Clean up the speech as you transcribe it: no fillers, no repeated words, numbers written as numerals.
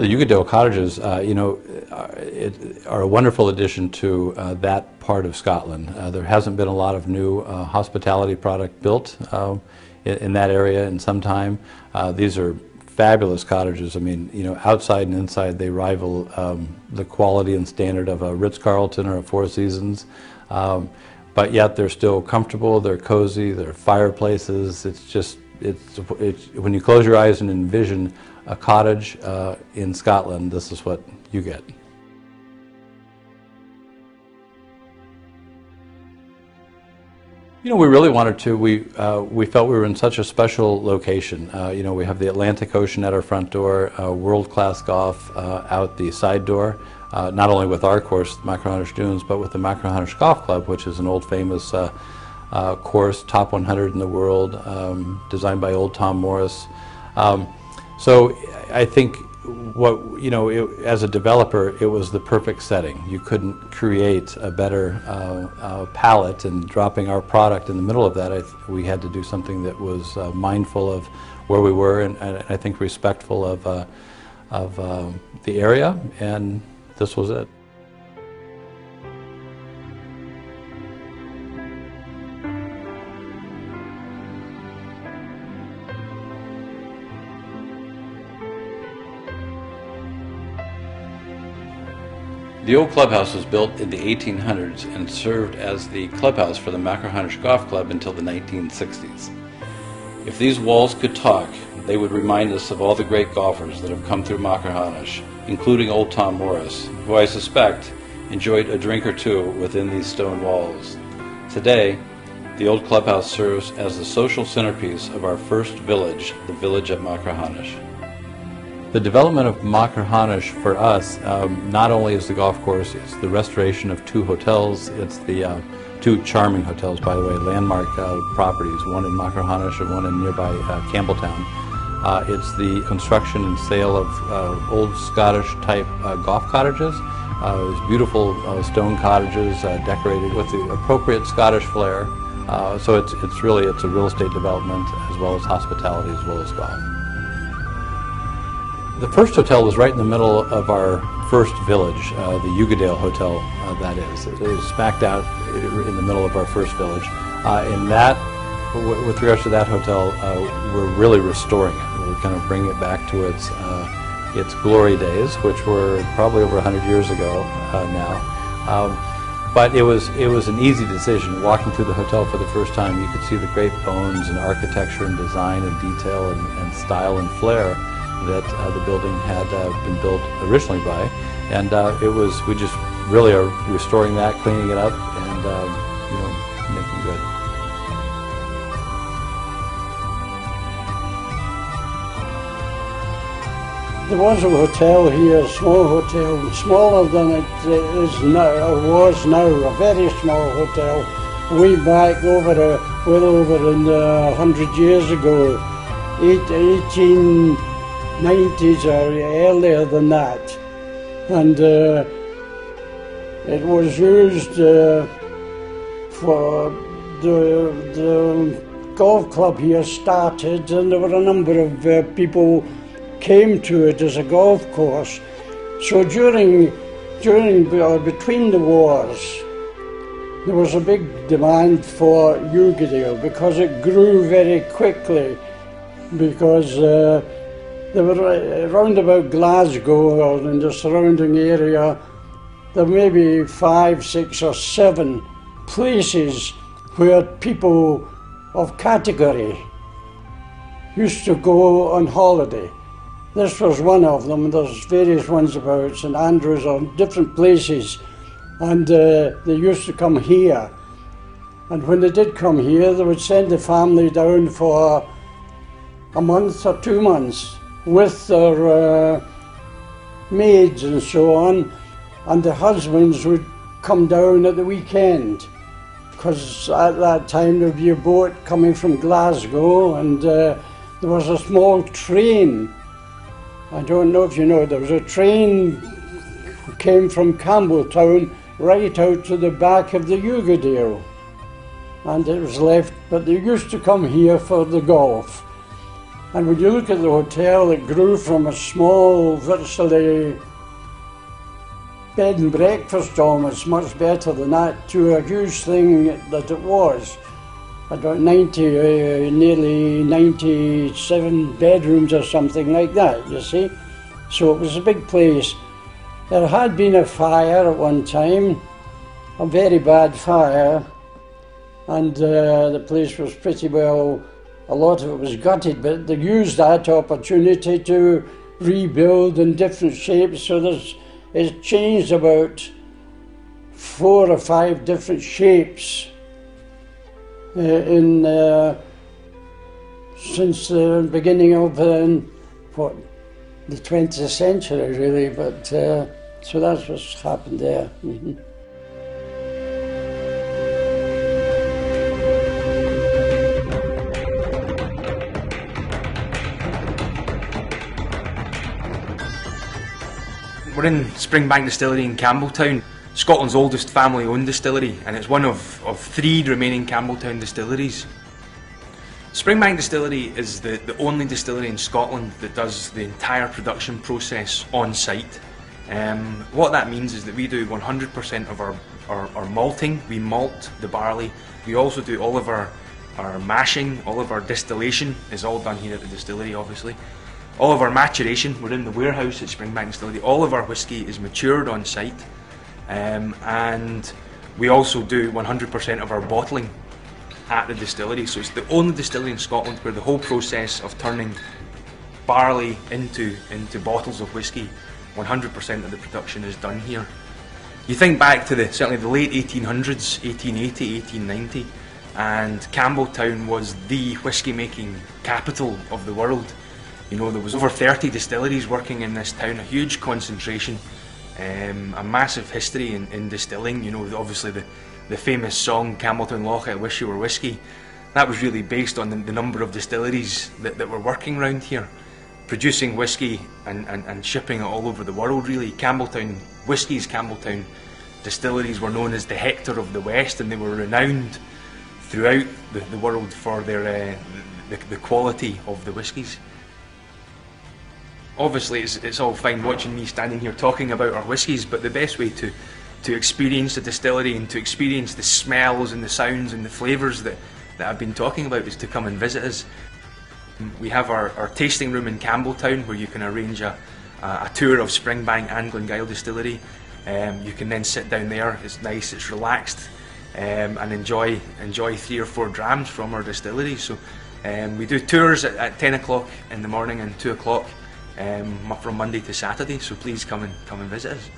The Ugadale cottages, are a wonderful addition to that part of Scotland. There hasn't been a lot of new hospitality product built in that area in some time. These are fabulous cottages. I mean, outside and inside they rival the quality and standard of a Ritz-Carlton or a Four Seasons. But yet they're still comfortable, they're cozy, they're fireplaces. It's when you close your eyes and envision a cottage in Scotland, this is what you get. We really wanted to. We felt we were in such a special location. We have the Atlantic Ocean at our front door, world-class golf out the side door, not only with our course, Machrihanish Dunes, but with the Machrihanish Golf Club, which is an old famous course, top 100 in the world, designed by old Tom Morris. So I think as a developer, it was the perfect setting. You couldn't create a better palette, and dropping our product in the middle of that, we had to do something that was mindful of where we were, and I think respectful of the area, and this was it. The old clubhouse was built in the 1800s and served as the clubhouse for the Machrihanish Golf Club until the 1960s. If these walls could talk, they would remind us of all the great golfers that have come through Machrihanish, including old Tom Morris, who I suspect enjoyed a drink or two within these stone walls. Today, the old clubhouse serves as the social centerpiece of our first village, the village at Machrihanish. The development of Machrihanish for us, not only is the golf course, it's the restoration of 2 hotels. It's the 2 charming hotels, by the way, landmark properties, one in Machrihanish and one in nearby Campbelltown. It's the construction and sale of old Scottish type golf cottages. There's beautiful stone cottages decorated with the appropriate Scottish flair. So it's a real estate development as well as hospitality as well as golf. The first hotel was right in the middle of our first village, the Ugadale Hotel, that is. It was smacked out in the middle of our first village. And that, with regards to that hotel, we're really restoring it. We're kind of bringing it back to its glory days, which were probably over 100 years ago now. But it was an easy decision. Walking through the hotel for the first time, you could see the great bones and architecture and design and detail and style and flair that the building had been built originally by, and we just really are restoring that, cleaning it up, and making good. There was a hotel here, a small hotel, smaller than it is now, or was now, a very small hotel, way back well over in 100 years ago, 1890s or earlier than that, and it was used for the golf club here started, and there were a number of people came to it as a golf course. So during or between the wars, there was a big demand for Ugadale because it grew very quickly, because they were around about Glasgow or in the surrounding area. There may be 5, 6 or 7 places where people of category used to go on holiday. This was one of them. There's various ones about St Andrews or different places, and they used to come here. And when they did come here, they would send the family down for a month or 2 months with their maids and so on, and the husbands would come down at the weekend, because at that time there would be a boat coming from Glasgow, and there was a small train. I don't know if you know, there was a train came from Campbelltown right out to the back of the Ugadale, and it was left, but they used to come here for the golf. And when you look at the hotel, it grew from a small, virtually bed and breakfast almost, much better than that, to a huge thing that it was. About 90, nearly 97 bedrooms or something like that, you see. So it was a big place. There had been a fire at one time, a very bad fire, and the place was pretty well, a lot of it was gutted, but they used that opportunity to rebuild in different shapes. So it's changed about 4 or 5 different shapes since the beginning of the 20th century, really. But so that's what's happened there. We're in Springbank Distillery in Campbelltown, Scotland's oldest family-owned distillery, and it's one of 3 remaining Campbelltown distilleries. Springbank Distillery is the only distillery in Scotland that does the entire production process on site. What that means is that we do 100% of our malting. We malt the barley. We also do all of our mashing, all of our distillation is all done here at the distillery, obviously. All of our maturation, we're in the warehouse at Springbank Distillery. All of our whisky is matured on site, and we also do 100% of our bottling at the distillery. So it's the only distillery in Scotland where the whole process of turning barley into bottles of whisky, 100% of the production is done here. You think back to certainly the late 1800s, 1880, 1890, and Campbelltown was the whisky making capital of the world. You know, there was over 30 distilleries working in this town, a huge concentration, a massive history in distilling. You know, obviously the famous song Campbelltown Loch, I Wish You Were Whisky, that was really based on the number of distilleries that were working around here, producing whisky and shipping it all over the world, really. Campbelltown distilleries were known as the Hector of the West, and they were renowned throughout the world for their the quality of the whiskies. Obviously it's all fine watching me standing here talking about our whiskies, but the best way to experience the distillery and to experience the smells and the sounds and the flavours that I've been talking about is to come and visit us. We have our tasting room in Campbelltown where you can arrange a tour of Springbank and Glengyle Distillery. You can then sit down there, it's nice, it's relaxed, and enjoy 3 or 4 drams from our distillery. So we do tours at 10 o'clock in the morning and 2 o'clock from Monday to Saturday, so please come and visit us.